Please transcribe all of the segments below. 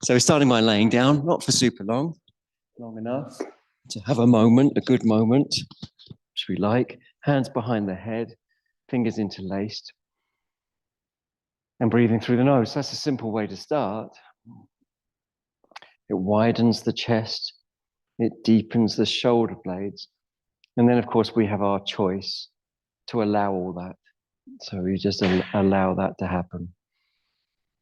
So starting by laying down, not for super long, long enough to have a moment, a good moment, which we like. Hands behind the head, fingers interlaced, and breathing through the nose. That's a simple way to start. It widens the chest, it deepens the shoulder blades. And then, of course, we have our choice to allow all that. So we just allow that to happen.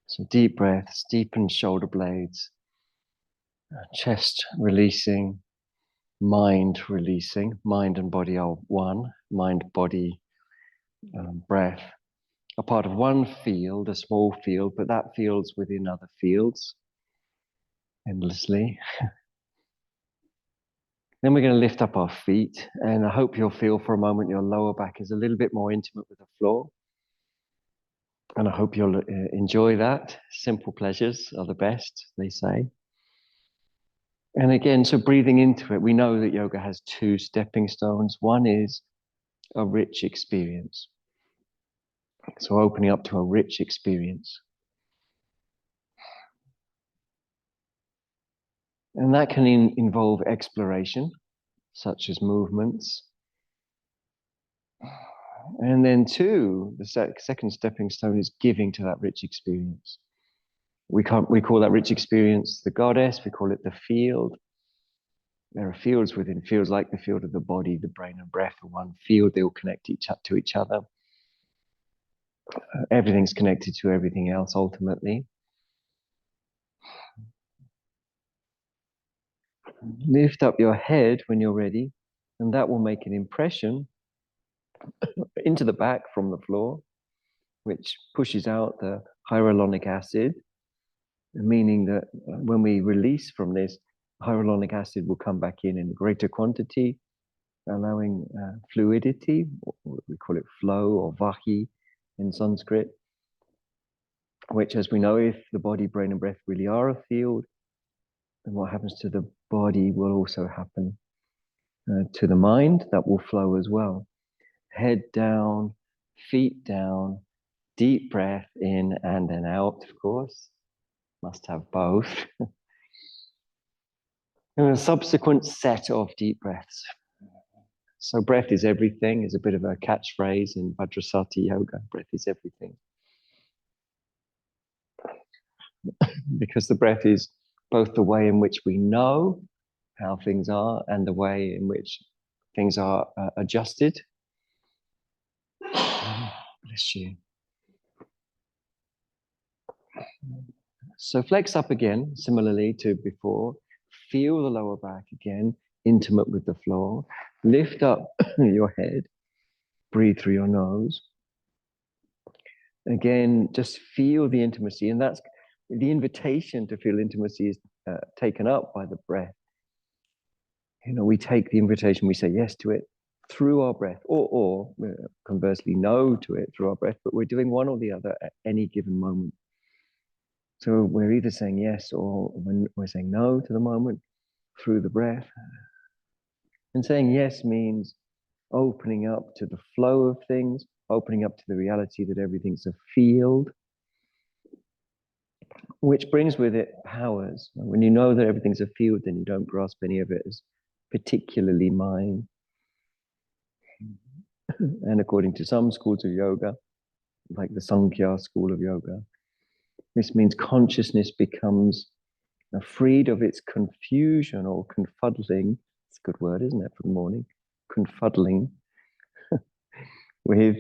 So deep breaths, deepen shoulder blades, chest releasing, mind releasing. Mind and body are one. Mind, body, breath are part of one field, a small field, but that field's within other fields endlessly. Then we're going to lift up our feet, and I hope you'll feel for a moment your lower back is a little bit more intimate with the floor. And I hope you'll enjoy that. Simple pleasures are the best, they say. And again, so breathing into it, we know that yoga has two stepping stones. One is a rich experience. So opening up to a rich experience. And that can involve exploration, such as movements. And then two, the second stepping stone is giving to that rich experience. We call that rich experience the goddess, we call it the field. There are fields within fields, like the field of the body, the brain and breath are one field. They all connect to each other. Everything's connected to everything else, ultimately. Lift up your head when you're ready, and that will make an impression into the back from the floor, which pushes out the hyaluronic acid, meaning that when we release from this, hyaluronic acid will come back in greater quantity, allowing fluidity. We call it flow or vahi in Sanskrit, which, as we know, if the body, brain, and breath really are a field, then what happens to the body will also happen to the mind. That will flow as well. Head down, feet down, deep breath in and then out, of course. Must have both. And a subsequent set of deep breaths. So breath is everything is a bit of a catchphrase in Vajrasati Yoga. Breath is everything. Because the breath is both the way in which we know how things are and the way in which things are adjusted. Bless you. So flex up again, similarly to before. Feel the lower back again, intimate with the floor. Lift up your head. Breathe through your nose. Again, just feel the intimacy. And that's the invitation to feel intimacy is taken up by the breath. You know, we take the invitation, we say yes to it through our breath, or conversely no to it through our breath, but we're doing one or the other at any given moment. So we're either saying yes or when we're saying no to the moment through the breath. And saying yes means opening up to the flow of things, opening up to the reality that everything's a field, which brings with it powers. When you know that everything's a field, then you don't grasp any of it as particularly mine. And according to some schools of yoga, like the Sankhya school of yoga, this means consciousness becomes freed of its confusion or confuddling. It's a good word, isn't it, for the morning? Confuddling with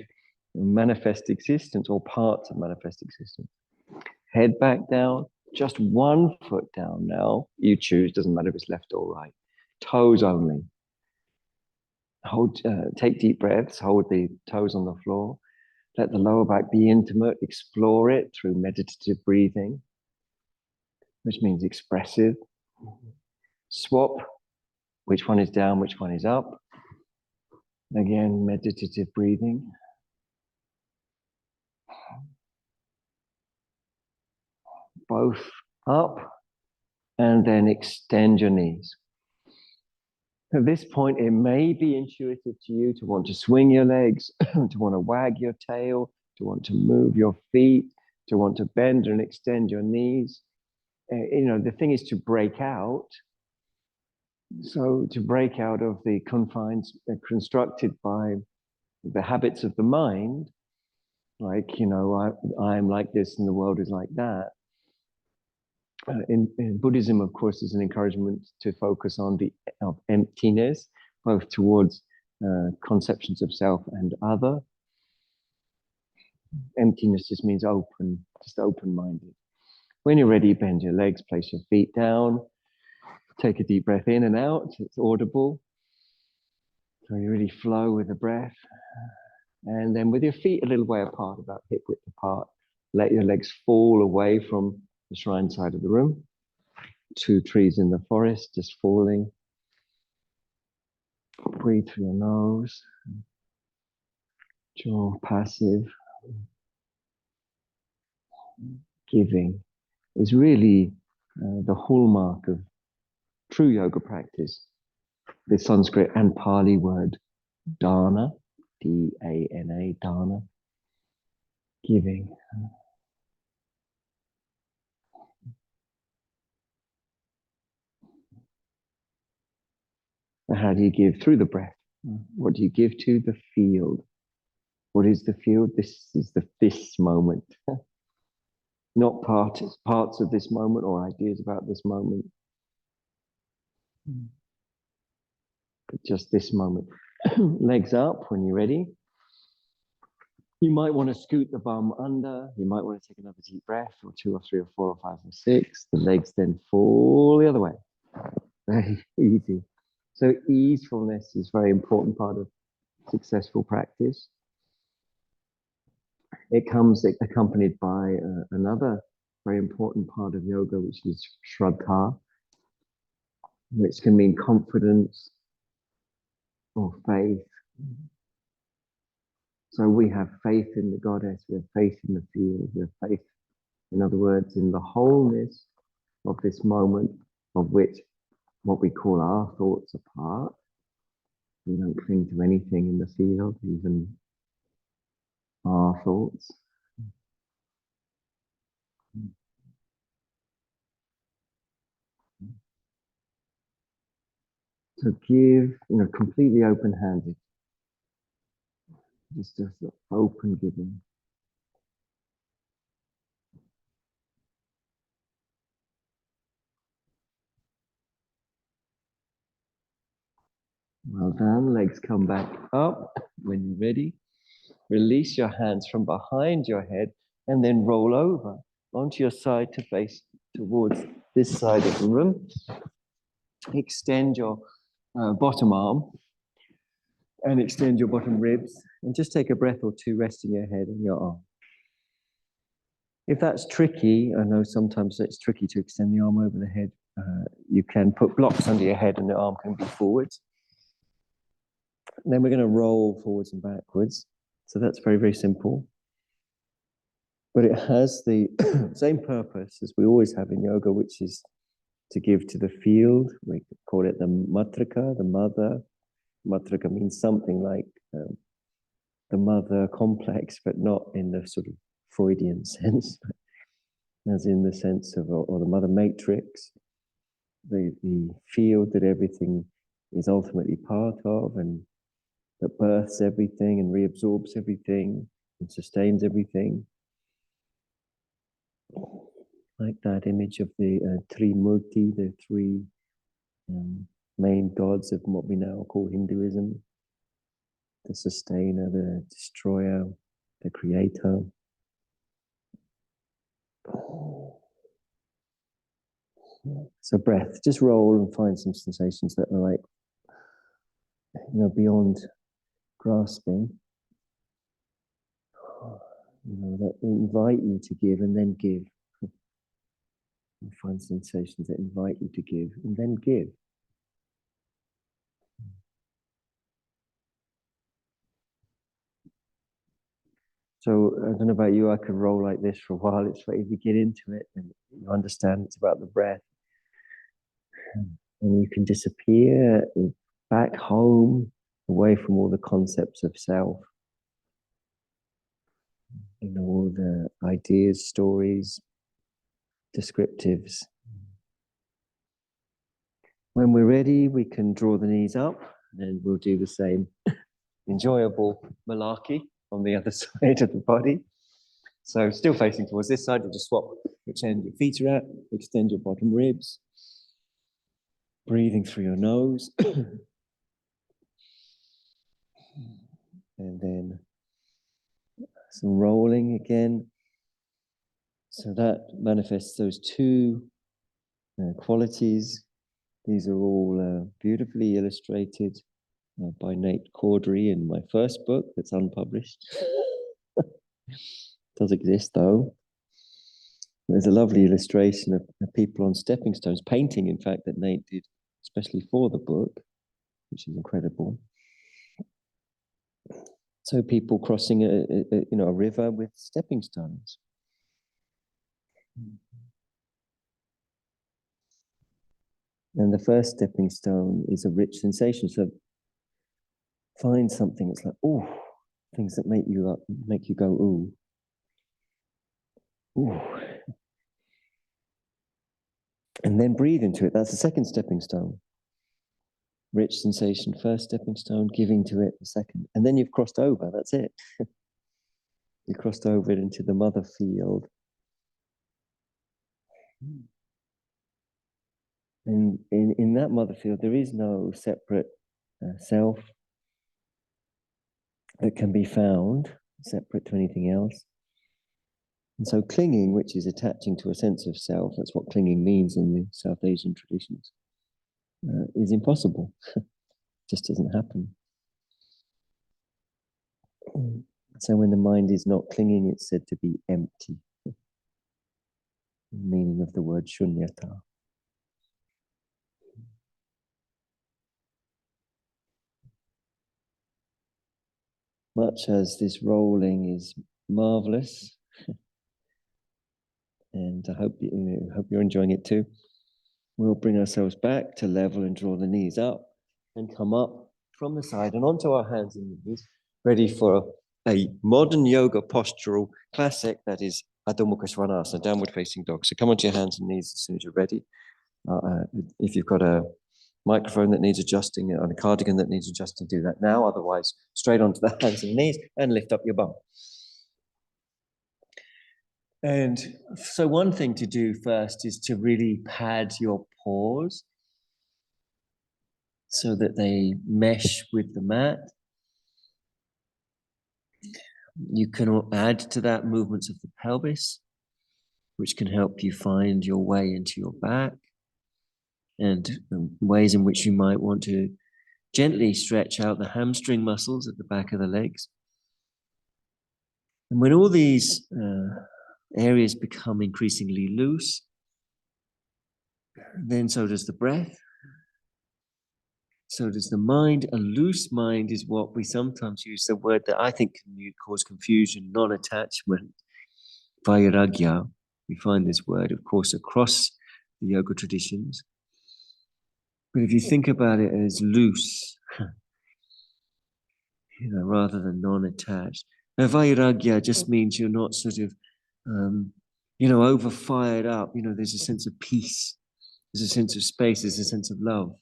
manifest existence or parts of manifest existence. Head back down, just one foot down now. You choose, doesn't matter if it's left or right. Toes only. Take deep breaths, hold the toes on the floor. Let the lower back be intimate, explore it through meditative breathing, which means expressive. Swap, which one is down, which one is up. Again, meditative breathing. Both up, and then extend your knees. At this point, it may be intuitive to you to want to swing your legs, to want to wag your tail, to want to move your feet, to want to bend and extend your knees. the thing is to break out. So to break out of the confines constructed by the habits of the mind, like, I'm like this and the world is like that. In Buddhism, of course, is an encouragement to focus on the emptiness, both towards conceptions of self and other. Emptiness just means open, just open-minded. When you're ready, bend your legs, place your feet down, take a deep breath in and out. It's audible. So you really flow with the breath. And then with your feet a little way apart, about hip width apart, let your legs fall away from the shrine side of the room. 2 trees in the forest, just falling. Breathe through your nose. Jaw passive. Giving is really the hallmark of true yoga practice. The Sanskrit and Pali word dana, D-A-N-A, dana, giving. How do you give? Through the breath. What do you give to? The field. What is the field? This is this moment. Not parts of this moment or ideas about this moment. But just this moment. Legs up when you're ready. You might want to scoot the bum under. You might want to take another deep breath, or 2 or 3 or 4 or 5 or 6. The legs then fall the other way. Very easy. So easefulness is a very important part of successful practice. It comes accompanied by another very important part of yoga, which is shraddha, which can mean confidence or faith. So we have faith in the goddess, we have faith in the field, we have faith, in other words, in the wholeness of this moment, of which what we call our thoughts are part. We don't cling to anything in the field, even our thoughts. So give, completely open-handed. Just open giving. Well done. Legs come back up when you're ready. Release your hands from behind your head and then roll over onto your side to face towards this side of the room. Extend your bottom arm and extend your bottom ribs, and just take a breath or 2 resting your head and your arm. If that's tricky, I know sometimes it's tricky to extend the arm over the head. You can put blocks under your head and the arm can be forwards. And then we're going to roll forwards and backwards. So that's very, very simple. But it has the same purpose as we always have in yoga, which is to give to the field. We call it the matrika, the mother. Matrika means something like the mother complex, but not in the sort of Freudian sense, as in the sense of, or the mother matrix, the field that everything is ultimately part of, and that births everything and reabsorbs everything and sustains everything. Like that image of the Trimurti, the 3 main gods of what we now call Hinduism: the sustainer, the destroyer, the creator. So breath, just roll and find some sensations that are like, beyond grasping, that invite you to give and then give. And find sensations that invite you to give and then give. So I don't know about you, I could roll like this for a while. It's like if you get into it and you understand it's about the breath, and you can disappear back home, away from all the concepts of self, all the ideas, stories, descriptives, When we're ready, we can draw the knees up and we'll do the same enjoyable malarkey on the other side of the body. So still facing towards this side, you just swap which end your feet are at, extend your bottom ribs, breathing through your nose. And then some rolling again. So that manifests those two qualities. These are all beautifully illustrated by Nate Caudry in my first book that's unpublished. Does exist though. There's a lovely illustration of people on stepping stones, painting in fact that Nate did especially for the book, which is incredible. So people crossing a river with stepping stones. And the first stepping stone is a rich sensation. So find something that's like, oh, things that make you go, ooh. Ooh. And then breathe into it. That's the second stepping stone. Rich sensation, first stepping stone, giving to it the second. And then you've crossed over, that's it. You crossed over it into the mother field. And in that mother field, there is no separate self that can be found separate to anything else. And so clinging, which is attaching to a sense of self, that's what clinging means in the South Asian traditions, is impossible. Just doesn't happen. So when the mind is not clinging, it's said to be empty. The meaning of the word shunyata. Much as this rolling is marvelous, and I hope you're enjoying it too, we'll bring ourselves back to level and draw the knees up and come up from the side and onto our hands and knees, ready for a modern yoga postural classic that is Adho Mukha Svanasana, downward facing dog. So come onto your hands and knees as soon as you're ready. If you've got a microphone that needs adjusting and a cardigan that needs adjusting, do that now. Otherwise, straight onto the hands and knees and lift up your bum. And so one thing to do first is to really pad your paws so that they mesh with the mat. You can add to that movements of the pelvis, which can help you find your way into your back, and ways in which you might want to gently stretch out the hamstring muscles at the back of the legs. And when all these areas become increasingly loose, then so does the breath, so does the mind. A loose mind is what we sometimes use, the word that I think can cause confusion, non-attachment, vairagya. We find this word, of course, across the yoga traditions. But if you think about it as loose, rather than non-attached, now, vairagya just means you're not sort of, over fired up. There's a sense of peace, there's a sense of space, there's a sense of love.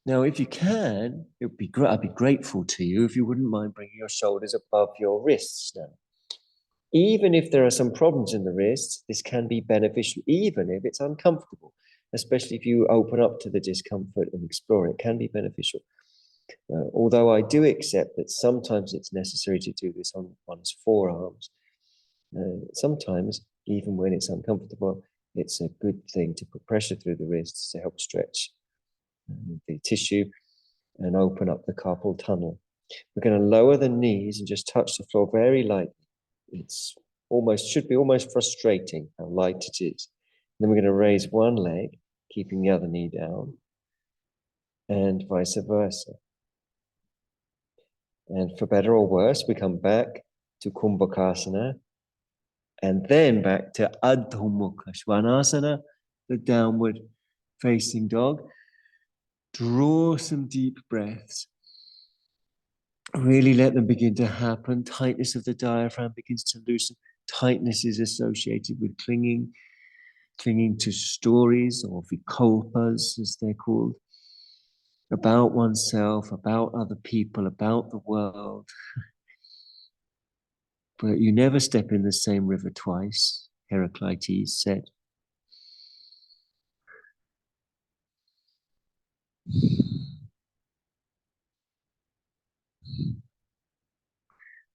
Now, if you can, I'd be grateful to you if you wouldn't mind bringing your shoulders above your wrists now. Even if there are some problems in the wrists, this can be beneficial, even if it's uncomfortable, especially if you open up to the discomfort and explore it, can be beneficial. Although I do accept that sometimes it's necessary to do this on one's forearms. Sometimes, even when it's uncomfortable, it's a good thing to put pressure through the wrists to help stretch the tissue and open up the carpal tunnel. We're going to lower the knees and just touch the floor very lightly. Should be almost frustrating how light it is. And then we're going to raise one leg, keeping the other knee down, and vice versa. And for better or worse, we come back to Kumbhakasana, and then back to Adho Mukha Svanasana, the downward facing dog. Draw some deep breaths. Really let them begin to happen. Tightness of the diaphragm begins to loosen. Tightness is associated with clinging. clinging to stories or vikalpas, as they're called, about oneself, about other people, about the world. But you never step in the same river twice, Heraclitus said.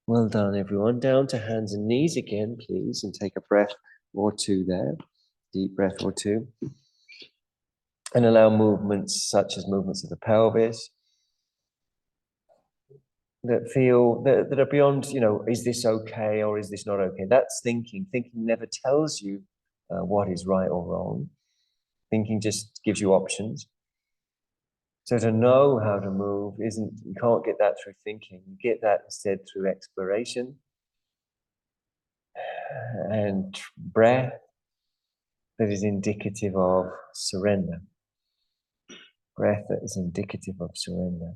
Well done, everyone. Down to hands and knees again, please, and take a breath or two there. Deep breath or two. And allow movements such as movements of the pelvis that feel, that are beyond, is this okay or is this not okay? That's thinking. Thinking never tells you what is right or wrong. Thinking just gives you options. So to know how to move you can't get that through thinking. You get that instead through exploration and breath that is indicative of surrender. Breath that is indicative of surrender.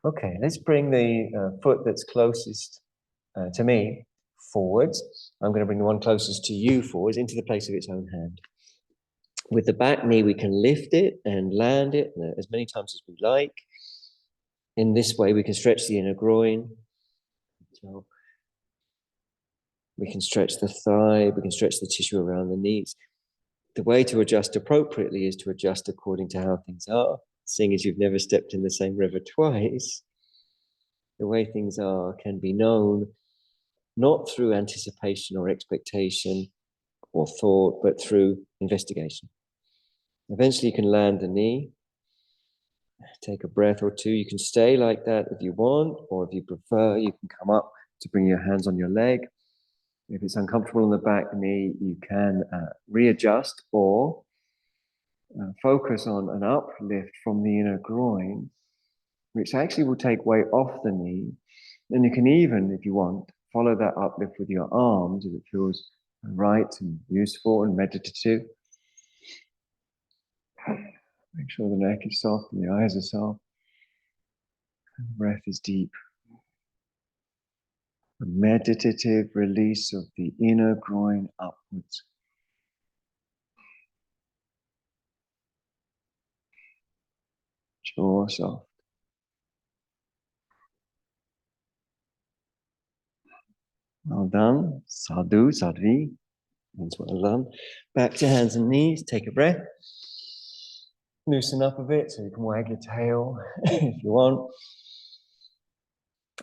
Okay, let's bring the foot that's closest to me forwards. I'm going to bring the one closest to you forwards into the place of its own hand. With the back knee, we can lift it and land it as many times as we like. In this way, we can stretch the inner groin. So we can stretch the thigh, we can stretch the tissue around the knees. The way to adjust appropriately is to adjust according to how things are. Seeing as you've never stepped in the same river twice, the way things are can be known not through anticipation or expectation or thought, but through investigation. Eventually you can land the knee, take a breath or two. You can stay like that if you want, or if you prefer, you can come up to bring your hands on your leg. If it's uncomfortable on the back knee, you can readjust or focus on an uplift from the inner groin, which actually will take weight off the knee. And you can even, if you want, follow that uplift with your arms if it feels right and useful and meditative. Make sure the neck is soft and the eyes are soft. And the breath is deep. A meditative release of the inner groin upwards. Jaw soft. Well done. Sadhu, sadhvi. That's well done. Back to hands and knees. Take a breath. Loosen up a bit so you can wag your tail if you want.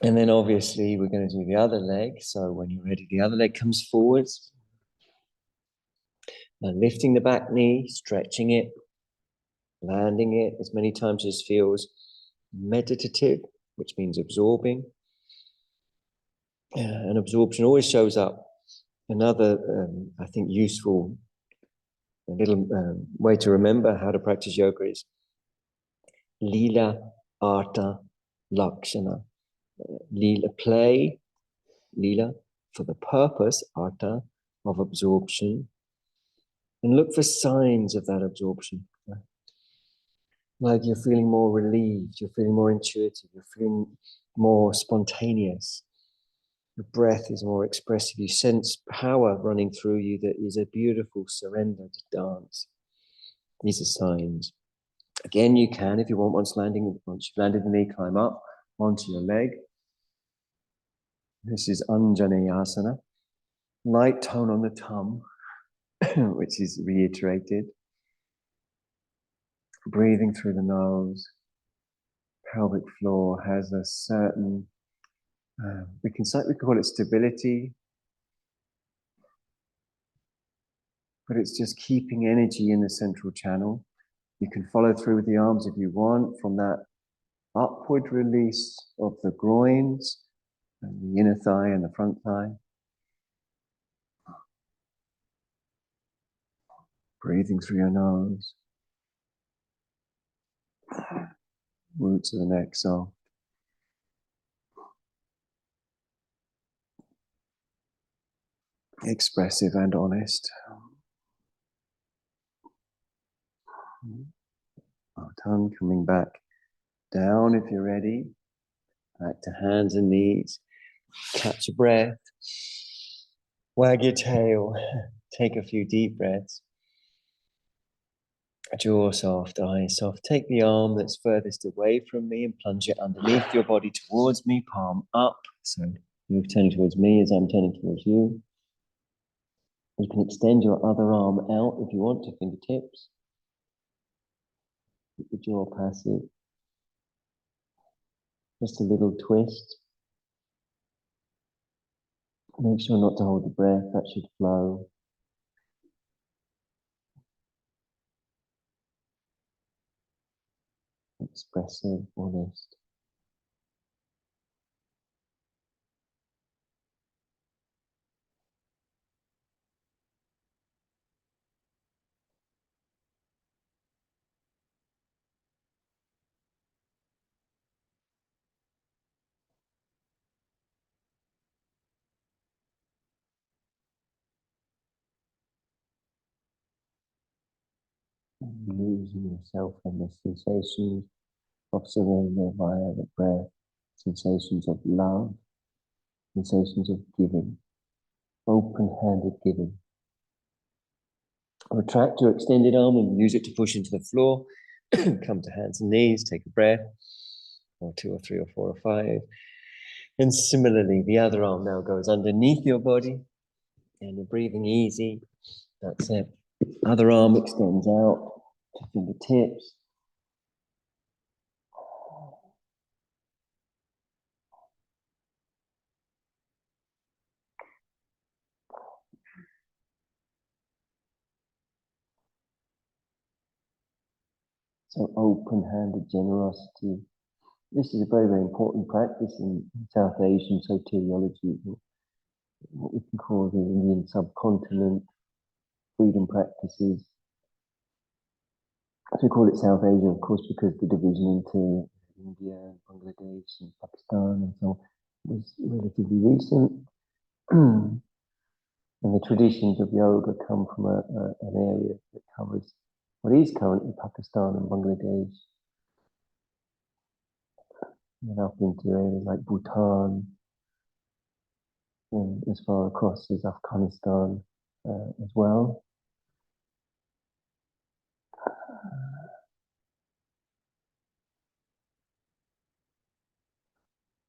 And then obviously we're going to do the other leg. So when you're ready, the other leg comes forwards. And lifting the back knee, stretching it, landing it as many times as feels meditative, which means absorbing. And absorption always shows up. Another, I think, useful little way to remember how to practice yoga is lila, arta, lakshana. Lila, play, lila, for the purpose, arta, of absorption. And look for signs of that absorption. Like you're feeling more relieved, you're feeling more intuitive, you're feeling more spontaneous. The breath is more expressive. You sense power running through you that is a beautiful surrender to dance. These are signs. Again, you can, if you want, once you've landed the knee, climb up onto your leg. This is Anjaneyasana. Light tone on the tongue, which is reiterated. Breathing through the nose. Pelvic floor has a certain, we can call it stability, but it's just keeping energy in the central channel. You can follow through with the arms if you want from that upward release of the groins and the inner thigh and the front thigh. Breathing through your nose. Roots of the neck soft. Expressive and honest. Well done. Coming back down if you're ready. Back to hands and knees. Catch a breath. Wag your tail. Take a few deep breaths. Jaw soft, eyes soft. Take the arm that's furthest away from me and plunge it underneath your body towards me, palm up. So you're turning towards me as I'm turning towards you. You can extend your other arm out if you want to fingertips. Keep the jaw passive. Just a little twist. Make sure not to hold the breath, that should flow. Expressive, honest. Losing yourself in the sensations of surrender via the breath, sensations of love, sensations of giving, open-handed giving. Retract your extended arm and use it to push into the floor. Come to hands and knees, take a breath, or 2 or 3 or 4 or 5. And similarly, the other arm now goes underneath your body, and you're breathing easy. That's it. Other arm extends out to fingertips. So open-handed generosity. This is a very, very important practice in South Asian soteriology, what we can call the Indian subcontinent, freedom practices. So we call it South Asia, of course, because the division into India and Bangladesh and Pakistan and so on was relatively recent. And the traditions of yoga come from an area that covers what is currently Pakistan and Bangladesh, and up into areas like Bhutan, and as far across as Afghanistan as well.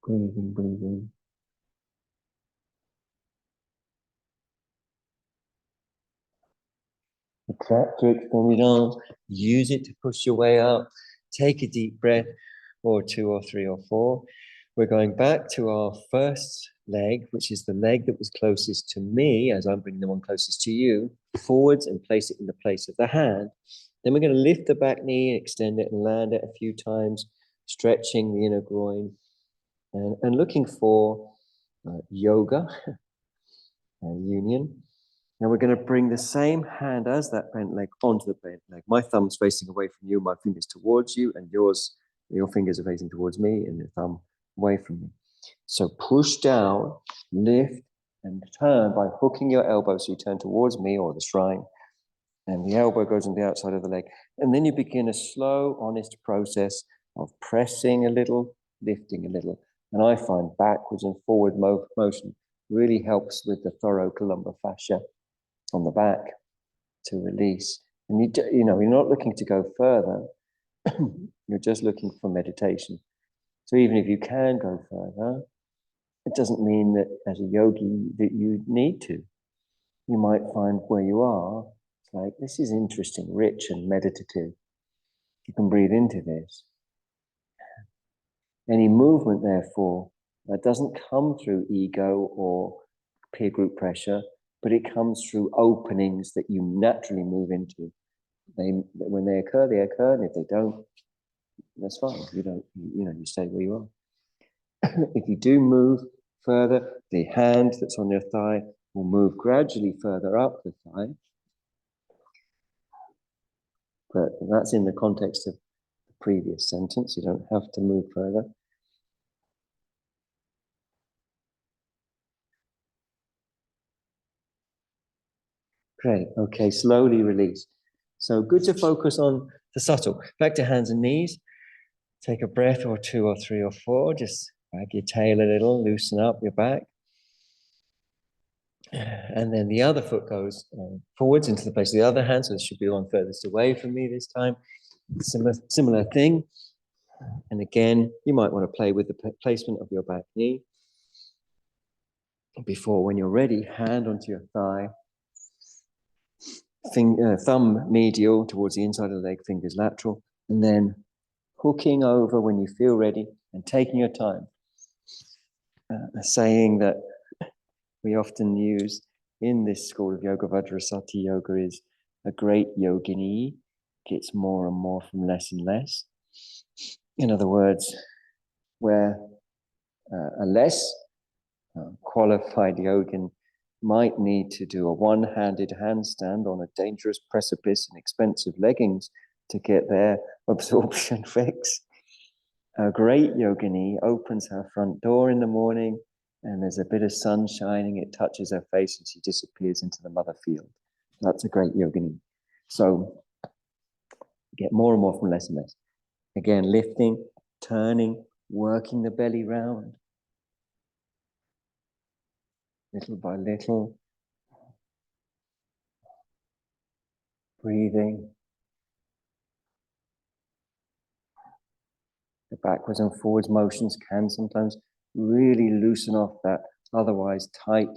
Breathing, breathing. Retract your extended arms, use it to push your way up. Take a deep breath, or 2 or 3 or 4. We're going back to our first leg, which is the leg that was closest to me, as I'm bringing the one closest to you, forwards and place it in the place of the hand. Then we're going to lift the back knee, extend it and land it a few times, stretching the inner groin and looking for yoga union. Now we're going to bring the same hand as that bent leg onto the bent leg. My thumb's facing away from you, my fingers towards you, and your fingers are facing towards me and your thumb away from me. So push down, lift, and turn by hooking your elbow so you turn towards me or the shrine, and the elbow goes on the outside of the leg. And then you begin a slow, honest process of pressing a little, lifting a little. And I find backwards and forward motion really helps with the thoracolumbar fascia on the back to release. And you're not looking to go further. You're just looking for meditation. So even if you can go further, it doesn't mean that as a yogi that you need to. You might find where you are, it's like, this is interesting, rich and meditative. You can breathe into this. Any movement, therefore, that doesn't come through ego or peer group pressure, but it comes through openings that you naturally move into. When they occur, and if they don't, that's fine. You stay where you are. If you do move further, the hand that's on your thigh will move gradually further up the thigh. But that's in the context of the previous sentence. You don't have to move further. Great. Okay, slowly release. So good to focus on the subtle. Back to hands and knees. Take a breath or 2 or 3 or 4. Just wag your tail a little, loosen up your back. And then the other foot goes forwards into the place of the other hand, so it should be the one furthest away from me this time. Similar thing. And again, you might want to play with the placement of your back knee. Before, when you're ready, hand onto your thigh, thumb medial towards the inside of the leg, fingers lateral, and then hooking over when you feel ready and taking your time. A saying that we often use in this school of yoga, Vajrasati Yoga, is a great yogini gets more and more from less and less. In other words, where a less qualified yogin might need to do a one-handed handstand on a dangerous precipice and expensive leggings to get their absorption fix. A great yogini opens her front door in the morning and there's a bit of sun shining, it touches her face and she disappears into the mother field. That's a great yogini. So get more and more from less and less. Again, lifting, turning, working the belly round. Little by little. Breathing. The backwards and forwards motions can sometimes really loosen off that otherwise tight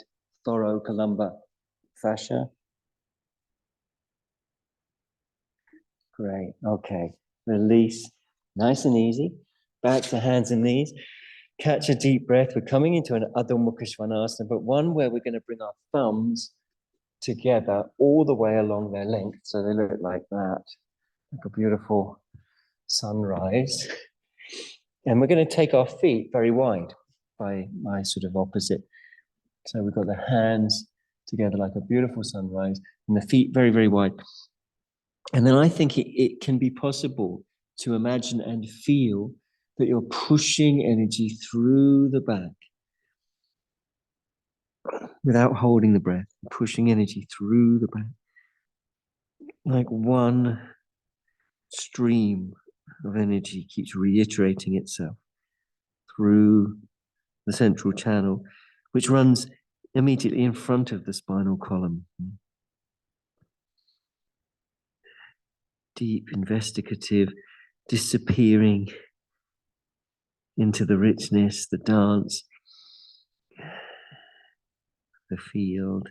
thoracolumbar fascia. Great. Okay. Release. Nice and easy. Back to hands and knees. Catch a deep breath. We're coming into an Adho Mukha Svanasana, but one where we're going to bring our thumbs together all the way along their length. So they look like that, like a beautiful sunrise. And we're going to take our feet very wide by my sort of opposite. So we've got the hands together like a beautiful sunrise and the feet very, very wide. And then I think it can be possible to imagine and feel that you're pushing energy through the back without holding the breath, pushing energy through the back. Like one stream of energy keeps reiterating itself through the central channel, which runs immediately in front of the spinal column. Deep, investigative, disappearing into the richness, the dance, the field.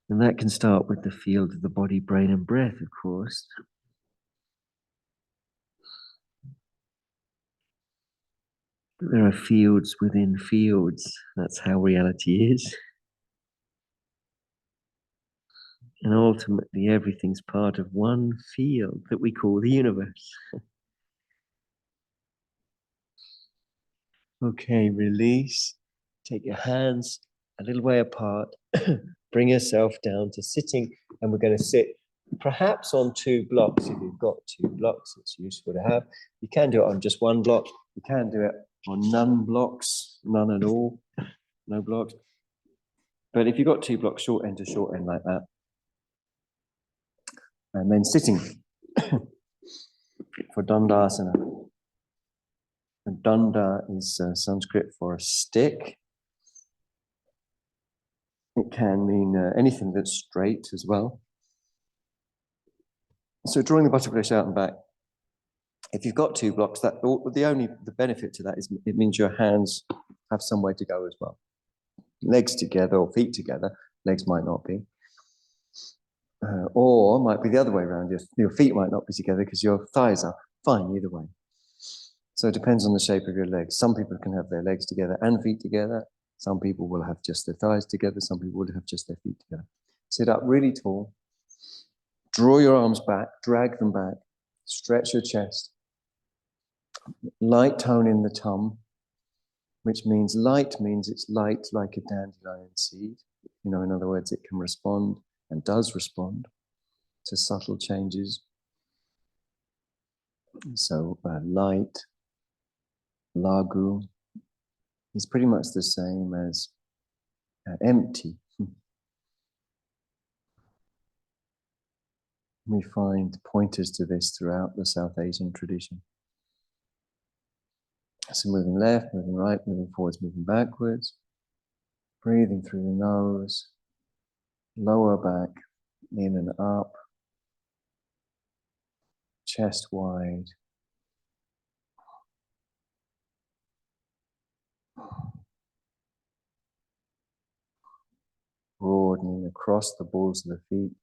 And that can start with the field of the body, brain, and breath, of course. But there are fields within fields. That's how reality is. And ultimately, everything's part of one field that we call the universe. Okay, release. Take your hands a little way apart. Bring yourself down to sitting, and we're going to sit perhaps on 2 blocks. If you've got 2 blocks, it's useful to have. You can do it on just 1 block. You can do it on none blocks, none at all, no blocks. But if you've got 2 blocks, short end to short end like that. And then sitting for Dandasana. And Danda is Sanskrit for a stick. It can mean anything that's straight as well. So drawing the butterfly out and back. If you've got 2 blocks, the benefit to that is it means your hands have somewhere to go as well. Legs together or feet together. Legs might not be. Or might be the other way around. Your feet might not be together because your thighs are fine either way. So it depends on the shape of your legs. Some people can have their legs together and feet together. Some people will have just their thighs together. Some people will have just their feet together. Sit up really tall. Draw your arms back. Drag them back. Stretch your chest. Light tone in the tum, which means it's light like a dandelion seed. In other words, it can respond and does respond to subtle changes. So light, lagu, is pretty much the same as empty. We find pointers to this throughout the South Asian tradition. So moving left, moving right, moving forwards, moving backwards. Breathing through the nose, lower back, in and up, chest wide. Broadening across the balls of the feet.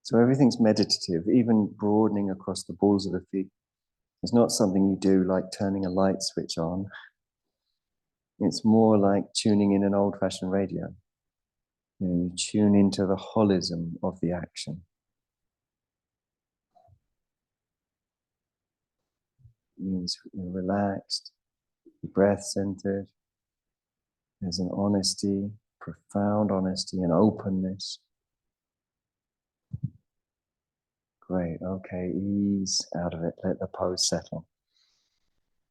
So everything's meditative, even broadening across the balls of the feet. It's not something you do like turning a light switch on. It's more like tuning in an old-fashioned radio. You tune into the holism of the action. It means you're relaxed, breath-centered. There's an honesty, profound honesty and openness. Great, okay, ease out of it, let the pose settle.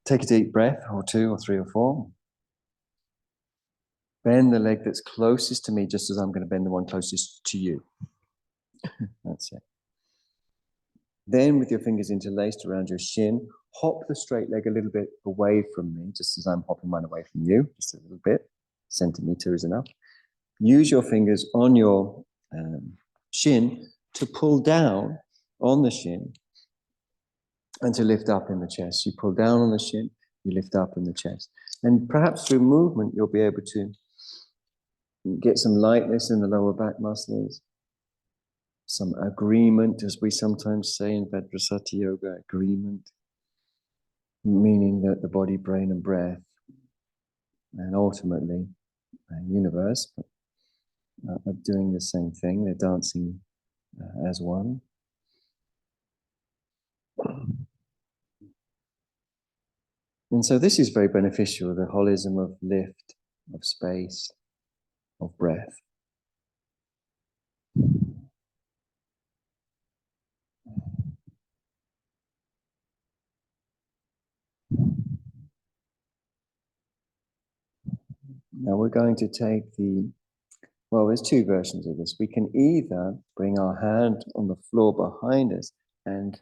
Take a deep breath, or two, or three, or four. Bend the leg that's closest to me, just as I'm going to bend the one closest to you. That's it. Then, with your fingers interlaced around your shin, hop the straight leg a little bit away from me, just as I'm hopping mine away from you, just a little bit. Centimeter is enough. Use your fingers on your shin to pull down on the shin and to lift up in the chest. You pull down on the shin, you lift up in the chest. And perhaps through movement, you'll be able to get some lightness in the lower back muscles, some agreement, as we sometimes say in Vajrasati Yoga, agreement, meaning that the body, brain, and breath, and ultimately universe, are doing the same thing. They're dancing as one. And so this is very beneficial, the holism of lift, of space, of breath. Now we're going to take there's two versions of this. We can either bring our hand on the floor behind us and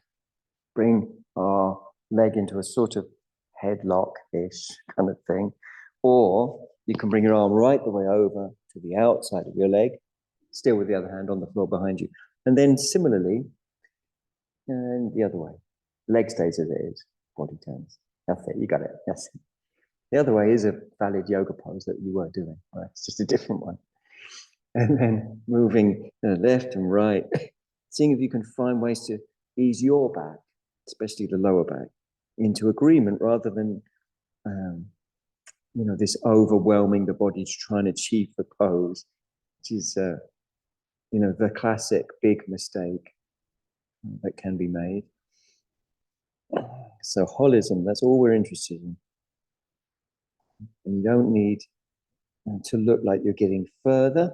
bring our leg into a sort of headlock-ish kind of thing, or you can bring your arm right the way over to the outside of your leg, still with the other hand on the floor behind you. And then similarly, and the other way. Leg stays as it is, body turns. That's it, you got it. That's it. The other way is a valid yoga pose that you were doing, right? It's just a different one. And then moving left and right, seeing if you can find ways to ease your back, especially the lower back, into agreement rather than, this overwhelming the body to try and achieve the pose, which is, the classic big mistake that can be made. So holism, that's all we're interested in. And you don't need to look like you're getting further,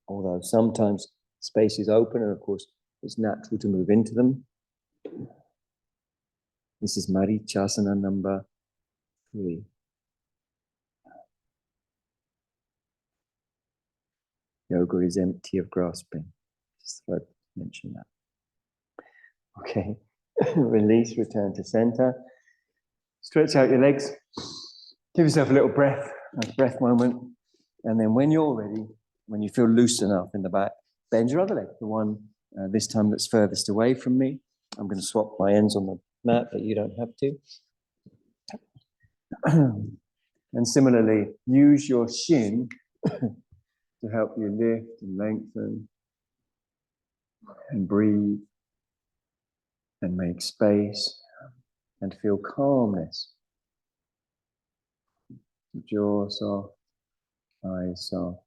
although sometimes space is open and of course it's natural to move into them. This is Marichasana number 3. Yoga is empty of grasping. Just thought I'd mention that. Okay, release, return to center. Stretch out your legs. Give yourself a little breath moment. And then when you're ready, when you feel loose enough in the back, bend your other leg, the one this time that's furthest away from me. I'm going to swap my ends on the mat, but you don't have to. And similarly, use your shin to help you lift and lengthen and breathe and make space and feel calmness. Jaw soft, eyes soft.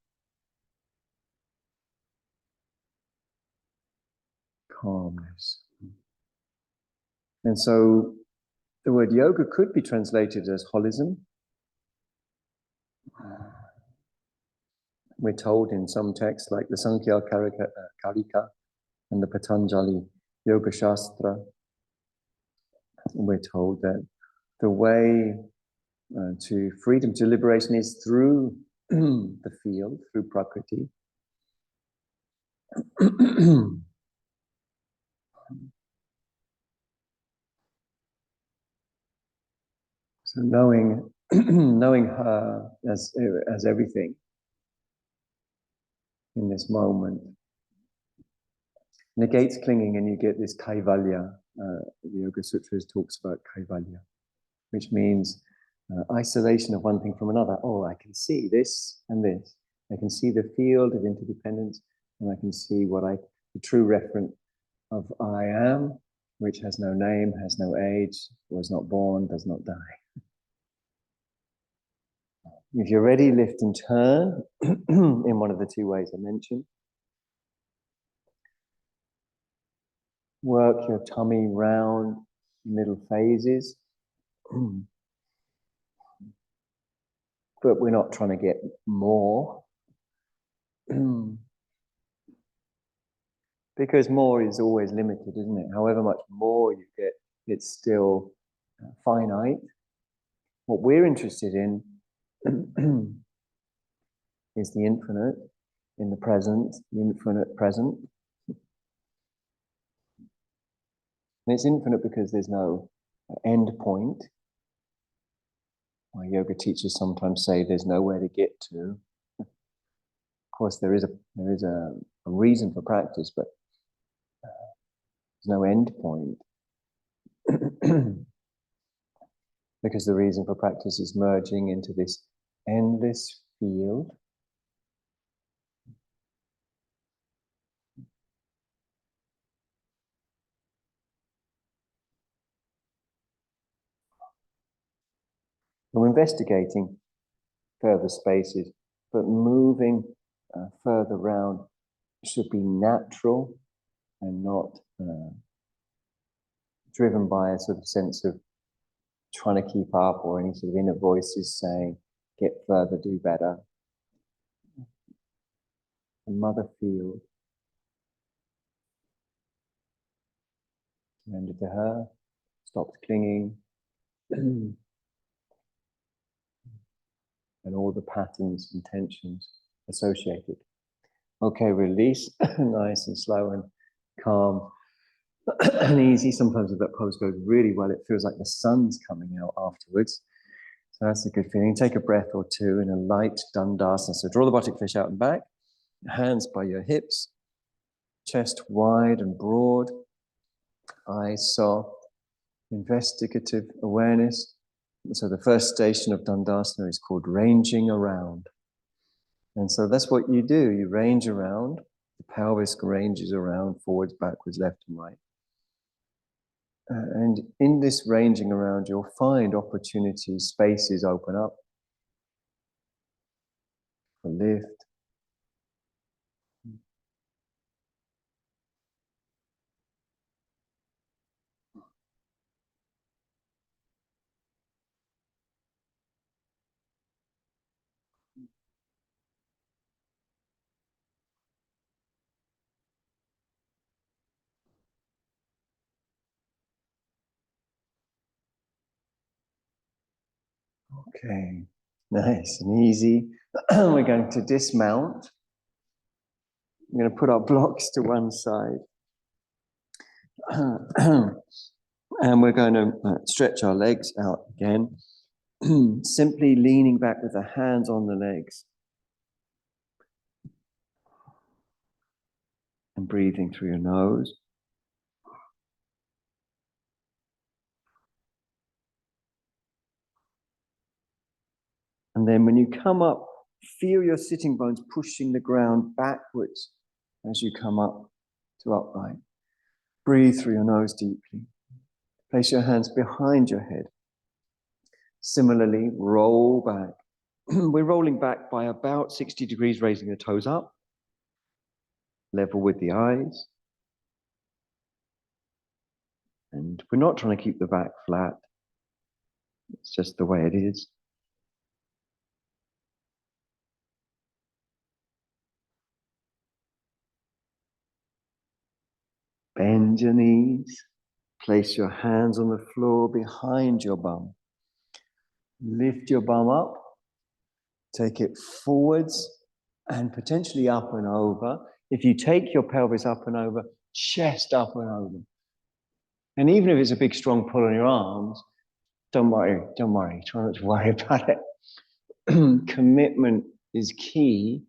Calmness. And so the word yoga could be translated as holism. We're told in some texts like the Sankhya Karika and the Patanjali Yoga Shastra, we're told that the way to freedom, to liberation is through the field, through Prakriti. So knowing, knowing her as everything in this moment negates clinging, and you get this kaivalya. The Yoga Sutras talks about kaivalya, which means isolation of one thing from another. Oh, I can see this and this. I can see the field of interdependence, and I can see the true reference of I am, which has no name, has no age, was not born, does not die. If you're ready, lift and turn in one of the two ways I mentioned. Work your tummy round, middle phases. But we're not trying to get more. Because more is always limited, isn't it? However much more you get, it's still finite. What we're interested in is the infinite in the present, the infinite present. And it's infinite because there's no end point. My yoga teachers sometimes say there's nowhere to get to. Of course, there is a reason for practice, but there's no end point. Because the reason for practice is merging into this endless field. We're investigating further spaces, but moving further around should be natural and not driven by a sort of sense of trying to keep up or any sort of inner voices saying, get further, do better. The mother field. Surrender to her, stopped clinging, and all the patterns and tensions associated. Okay, release, nice and slow and calm and easy. Sometimes if that pose goes really well, it feels like the sun's coming out afterwards. So that's a good feeling. Take a breath or two in a light Dandasana. So draw the buttock flesh out and back, hands by your hips, chest wide and broad, eyes soft, investigative awareness. So the first station of Dandasana is called ranging around. And so that's what you do. You range around. The pelvis ranges around, forwards, backwards, left and right. And in this ranging around, you'll find opportunities, spaces open up for lift. Okay, nice and easy. We're going to dismount. I'm going to put our blocks to one side. And we're going to stretch our legs out again. Simply leaning back with the hands on the legs. And breathing through your nose. And then when you come up, feel your sitting bones pushing the ground backwards as you come up to upright. Breathe through your nose deeply. Place your hands behind your head. Similarly, roll back. We're rolling back by about 60 degrees, raising the toes up. Level with the eyes. And we're not trying to keep the back flat. It's just the way it is. Bend your knees. Place your hands on the floor behind your bum. Lift your bum up. Take it forwards and potentially up and over. If you take your pelvis up and over, chest up and over. And even if it's a big, strong pull on your arms, don't worry. Try not to worry about it. Commitment is key.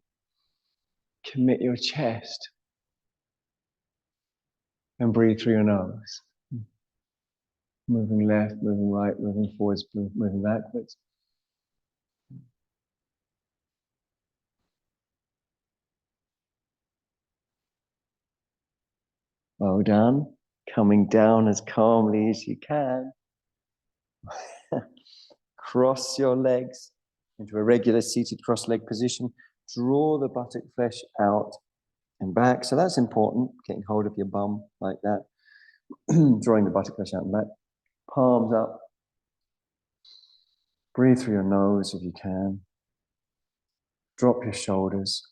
Commit your chest. And breathe through your nose. Moving left, moving right, moving forwards, moving backwards. Well done. Coming down as calmly as you can. Cross your legs into a regular seated cross-leg position. Draw the buttock flesh out and back. So that's important, getting hold of your bum like that. Drawing the buttock flesh out and back. Palms up. Breathe through your nose if you can. Drop your shoulders.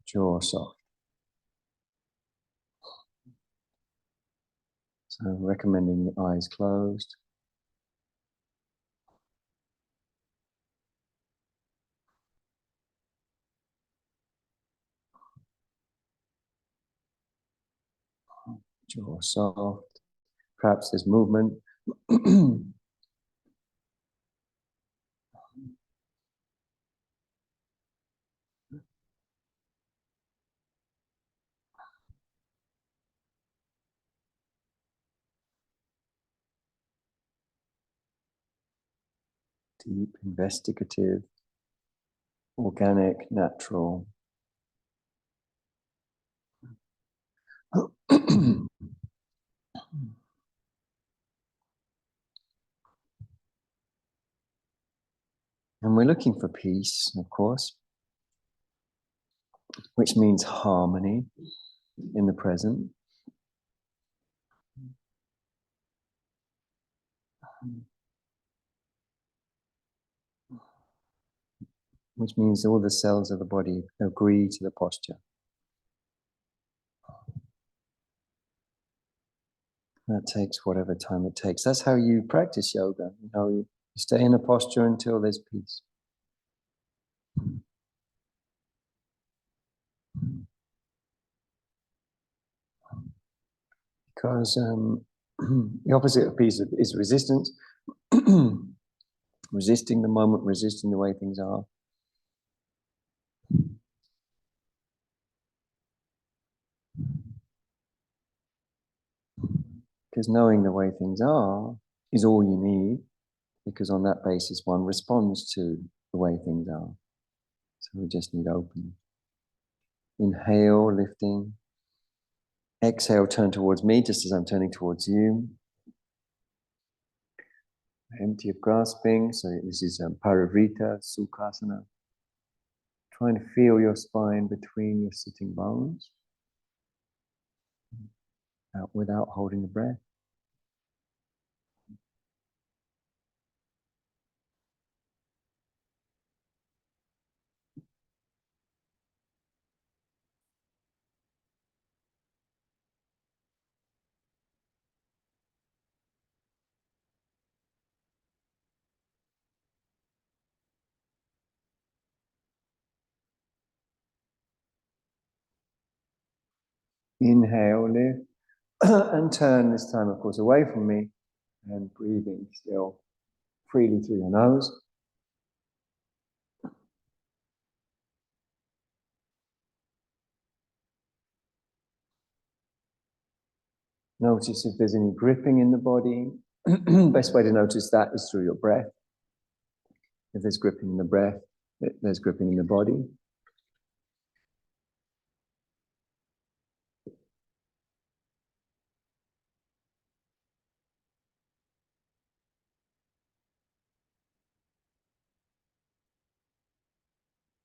Jaw soft. So recommending the eyes closed. Jaw soft. Perhaps there's movement. Deep, investigative, organic, natural. And we're looking for peace, of course, which means harmony in the present. Which means all the cells of the body agree to the posture. That takes whatever time it takes. That's how you practice yoga. You stay in a posture until there's peace. Because the opposite of peace is resistance. Resisting the moment, resisting the way things are. Because knowing the way things are is all you need, because on that basis one responds to the way things are. So we just need opening. Inhale, lifting. Exhale, turn towards me, just as I'm turning towards you. Empty of grasping. So this is Parivrita, Sukhasana. Trying to feel your spine between your sitting bones. Out without holding the breath. Inhale, lift, and turn this time, of course, away from me, and breathing still freely through your nose. Notice if there's any gripping in the body. Best way to notice that is through your breath. If there's gripping in the breath, there's gripping in the body.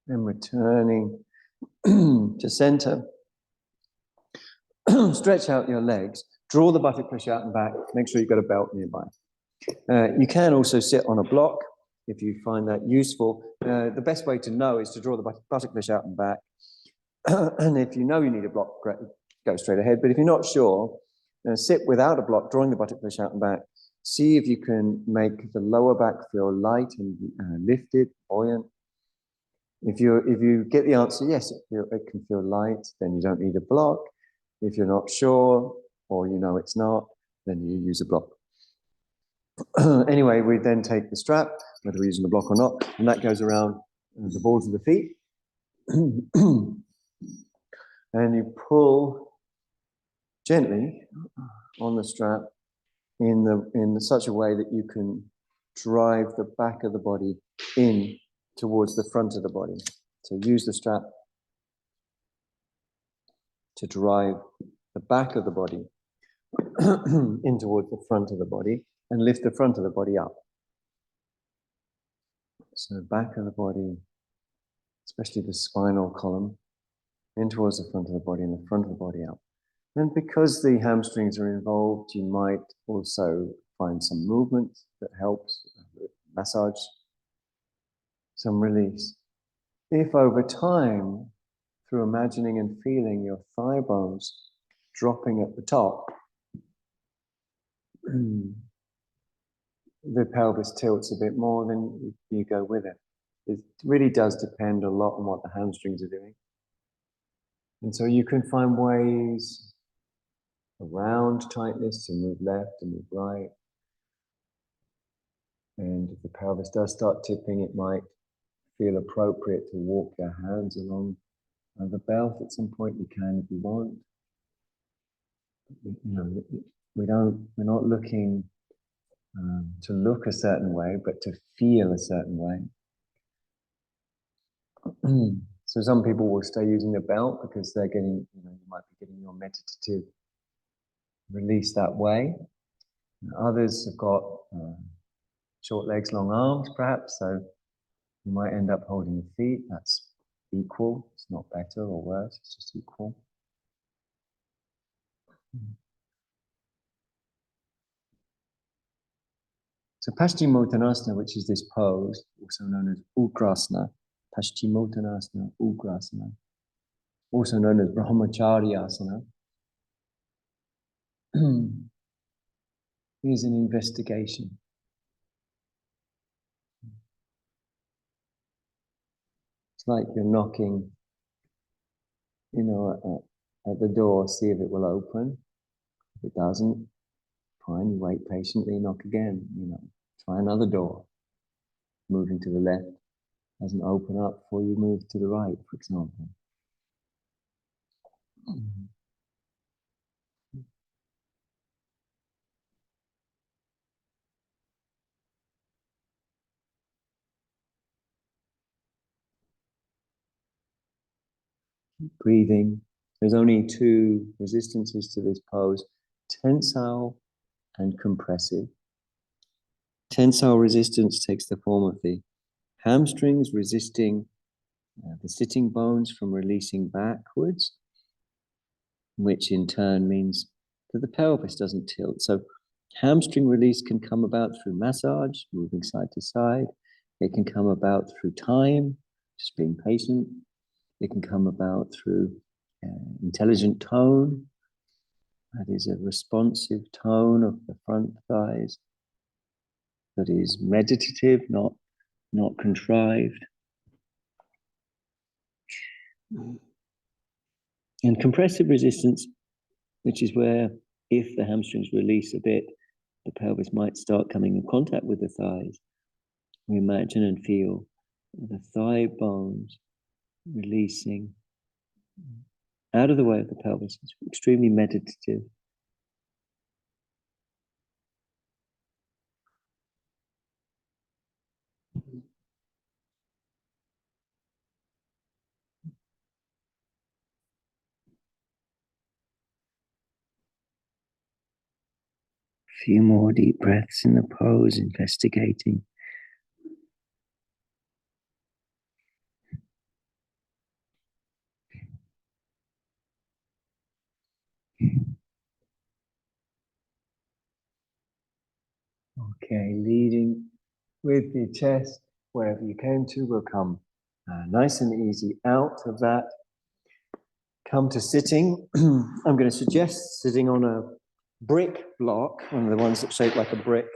And returning to center. Stretch out your legs. Draw the buttock flesh out and back. Make sure you've got a belt nearby. You can also sit on a block if you find that useful. The best way to know is to draw the buttock flesh out and back. And if you know you need a block, great, go straight ahead. But if you're not sure, sit without a block, drawing the buttock flesh out and back. See if you can make the lower back feel light and lifted, buoyant. If you get the answer, yes, it can feel light, then you don't need a block. If you're not sure, or you know it's not, then you use a block. Anyway, we then take the strap, whether we're using a block or not, and that goes around the balls of the feet. And you pull gently on the strap in such a way that you can drive the back of the body in towards the front of the body. So use the strap to drive the back of the body in towards the front of the body and lift the front of the body up. So back of the body, especially the spinal column, in towards the front of the body and the front of the body up. And because the hamstrings are involved, you might also find some movement that helps, massage, some release. If over time, through imagining and feeling your thigh bones dropping at the top, the pelvis tilts a bit more, then you go with it. It really does depend a lot on what the hamstrings are doing. And so you can find ways around tightness to move left and move right. And if the pelvis does start tipping, it might feel appropriate to walk your hands along the belt at some point. You can if you want. You know, we're not looking to look a certain way, but to feel a certain way. So some people will stay using the belt because they're getting, you might be getting your meditative release that way. And others have got short legs, long arms, perhaps, so you might end up holding the feet. That's equal. It's not better or worse, it's just equal. So Paschimottanasana, which is this pose, also known as Ugrasana, Paschimottanasana, Ugrasana, also known as Brahmacharyasana, is an investigation. It's like you're knocking, at the door, see if it will open. If it doesn't, fine, you wait patiently, knock again, try another door. Moving to the left doesn't open up before you move to the right, for example. Breathing. There's only two resistances to this pose, tensile and compressive. Tensile resistance takes the form of the hamstrings resisting the sitting bones from releasing backwards, which in turn means that the pelvis doesn't tilt. So hamstring release can come about through massage, moving side to side. It can come about through time, just being patient. It can come about through intelligent tone. That is a responsive tone of the front thighs that is meditative, not contrived. And compressive resistance, which is where if the hamstrings release a bit, the pelvis might start coming in contact with the thighs. We imagine and feel the thigh bones releasing out of the way of the pelvis. It's extremely meditative. A few more deep breaths in the pose, investigating. Okay, leading with the chest, wherever you came to, will come nice and easy out of that. Come to sitting. I'm going to suggest sitting on a brick block, one of the ones that's shaped like a brick.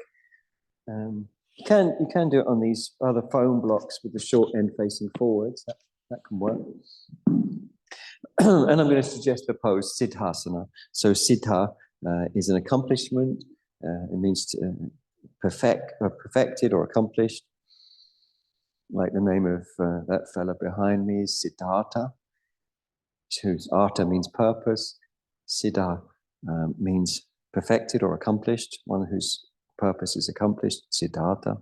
You can do it on these other foam blocks with the short end facing forwards. That can work. And I'm going to suggest the pose Siddhasana. So Siddha is an accomplishment. It means to perfected or accomplished. Like the name of that fella behind me is Siddhartha, whose artha means purpose. Siddha means perfected or accomplished, one whose purpose is accomplished, Siddhartha.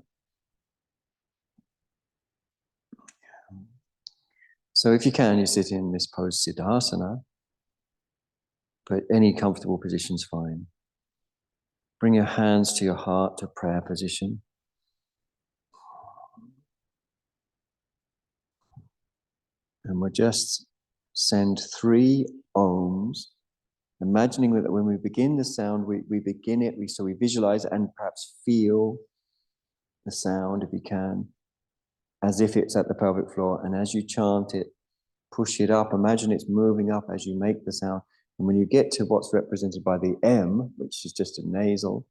So if you can, you sit in this pose Siddhasana, but any comfortable position's fine. Bring your hands to your heart to prayer position. And we'll just send 3 ohms, imagining that when we begin the sound, we begin it, so we visualize and perhaps feel the sound, if you can, as if it's at the pelvic floor. And as you chant it, push it up. Imagine it's moving up as you make the sound. And when you get to what's represented by the M, which is just a nasal,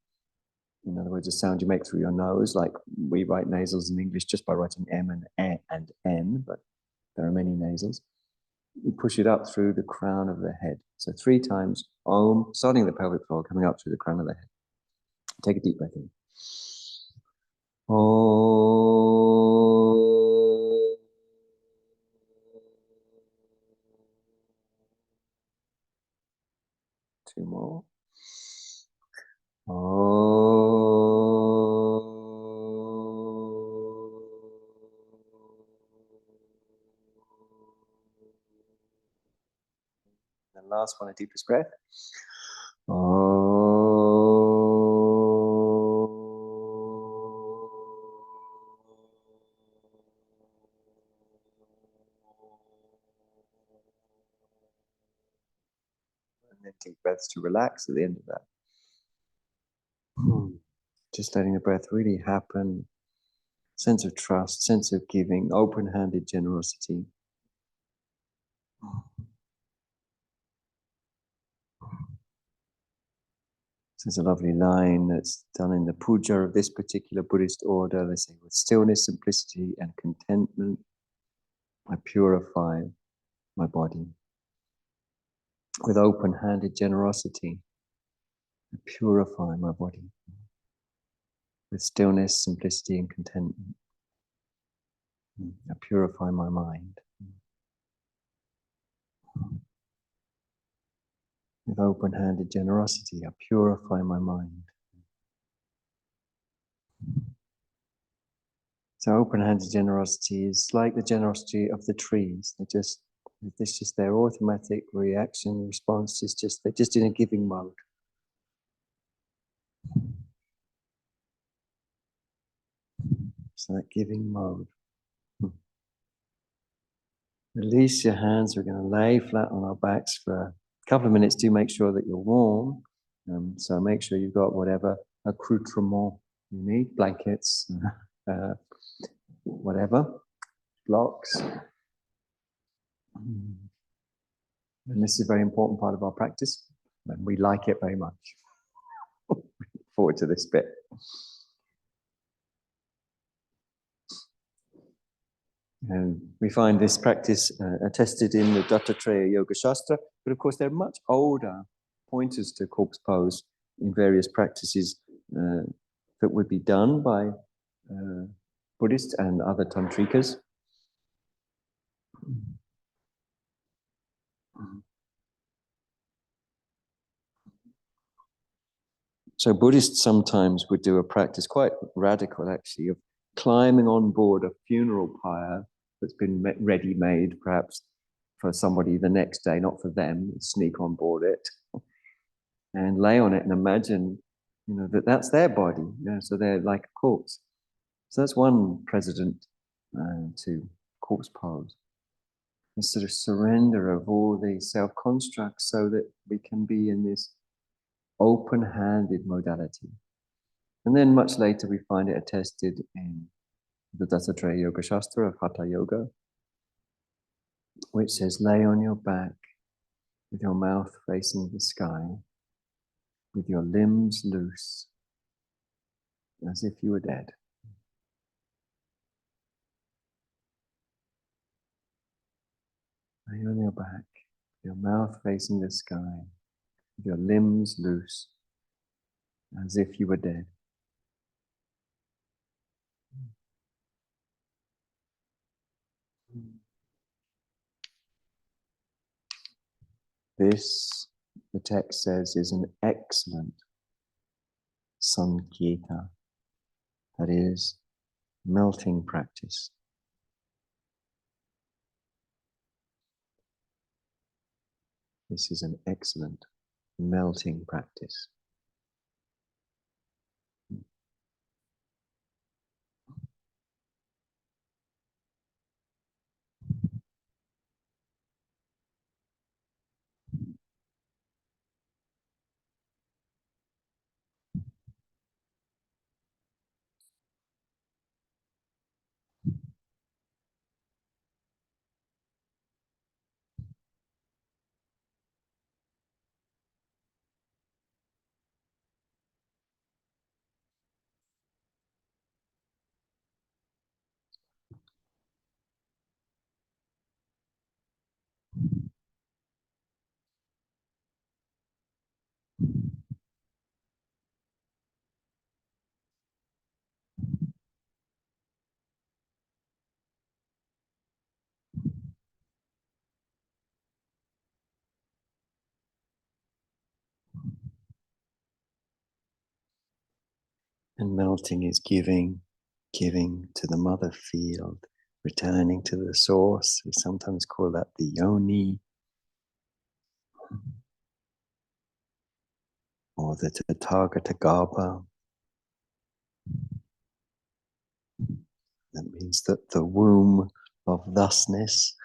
in other words, a sound you make through your nose, like we write nasals in English just by writing M and N, but there are many nasals. You push it up through the crown of the head. So 3 times Om, starting at the pelvic floor, coming up through the crown of the head. Take a deep breath in. Om. 2 more. And last one, a deepest breath. And then deep breaths to relax at the end of that. Just letting the breath really happen. Sense of trust, sense of giving, open-handed generosity. There's a lovely line that's done in the puja of this particular Buddhist order. They say, with stillness, simplicity, and contentment, I purify my body. With open-handed generosity, I purify my body. With stillness, simplicity, and contentment, I purify my mind. With open-handed generosity, I purify my mind. So open-handed generosity is like the generosity of the trees. It's just their automatic reaction, response is they're just in a giving mode. So that giving mode. Release your hands. We're going to lay flat on our backs for a couple of minutes. Do make sure that you're warm. So make sure you've got whatever accoutrement you need, blankets, whatever, blocks. And this is a very important part of our practice, and we like it very much. Look forward to this bit. And we find this practice attested in the Dattatreya Yoga Shastra, but of course there are much older pointers to corpse pose in various practices that would be done by Buddhists and other tantrikas. So Buddhists sometimes would do a practice, quite radical actually, of climbing on board a funeral pyre that's been ready-made perhaps for somebody the next day, not for them, sneak on board it and lay on it and imagine, that's their body, so they're like a corpse. So that's one precedent to corpse pose. A sort of surrender of all the self-constructs so that we can be in this open-handed modality. And then much later we find it attested in the Dattatreya Yoga Shastra of Hatha Yoga, which says, lay on your back with your mouth facing the sky, with your limbs loose, as if you were dead. Lay on your back, your mouth facing the sky, your limbs loose, as if you were dead. This, the text says, is an excellent sankita, that is, melting practice. This is an excellent melting practice. And melting is giving to the mother field, returning to the source. We sometimes call that the yoni, or the Tathagata Garbha. That means that the womb of thusness.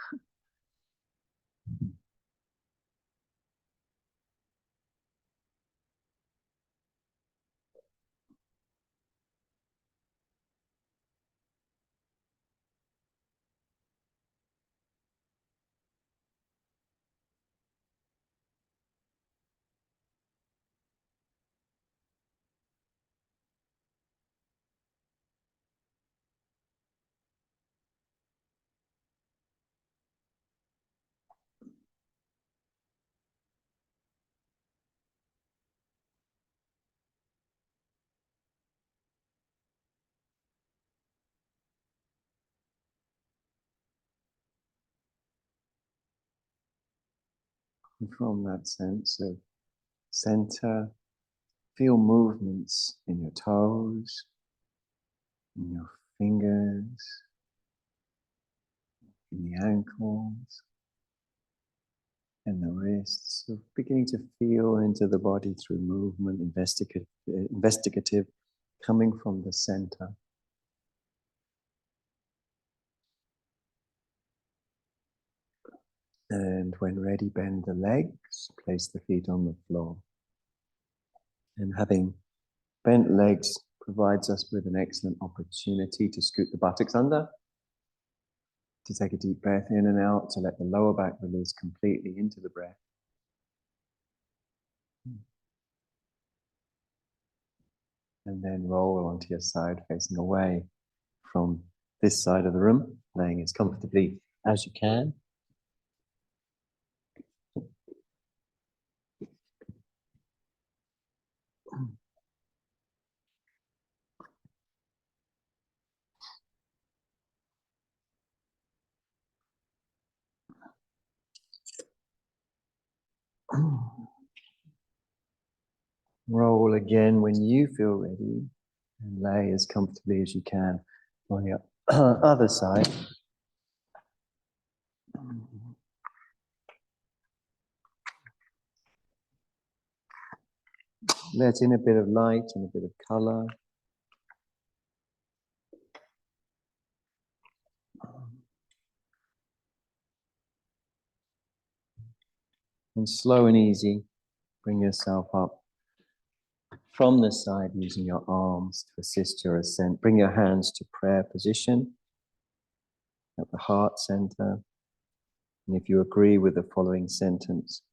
And from that sense of center, feel movements in your toes, in your fingers, in the ankles, and the wrists. So beginning to feel into the body through movement, investigative, coming from the center. And when ready, bend the legs, place the feet on the floor. And having bent legs provides us with an excellent opportunity to scoot the buttocks under, to take a deep breath in and out, to let the lower back release completely into the breath. And then roll onto your side, facing away from this side of the room, laying as comfortably as you can. Roll again when you feel ready, and lay as comfortably as you can on your other side. Let in a bit of light and a bit of color. And slow and easy, bring yourself up from the side using your arms to assist your ascent. Bring your hands to prayer position at the heart center. And if you agree with the following sentence,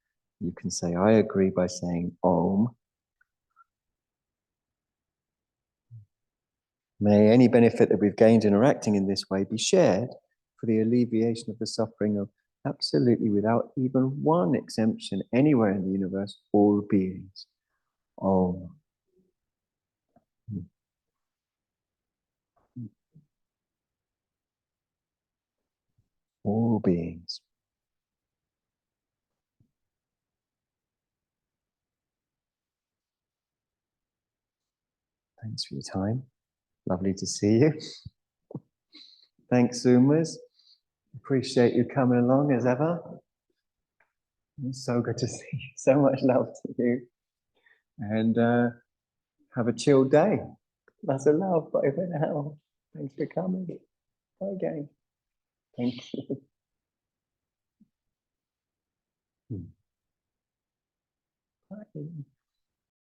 you can say, I agree, by saying Om. May any benefit that we've gained interacting in this way be shared for the alleviation of the suffering of absolutely without even one exemption anywhere in the universe, all beings. Om. All beings. Thanks for your time. Lovely to see you. Thanks, Zoomers. Appreciate you coming along as ever. It's so good to see you. So much love to you. And have a chill day. Lots of love. Bye for now. Thanks for coming. Bye again. Thank you. Bye.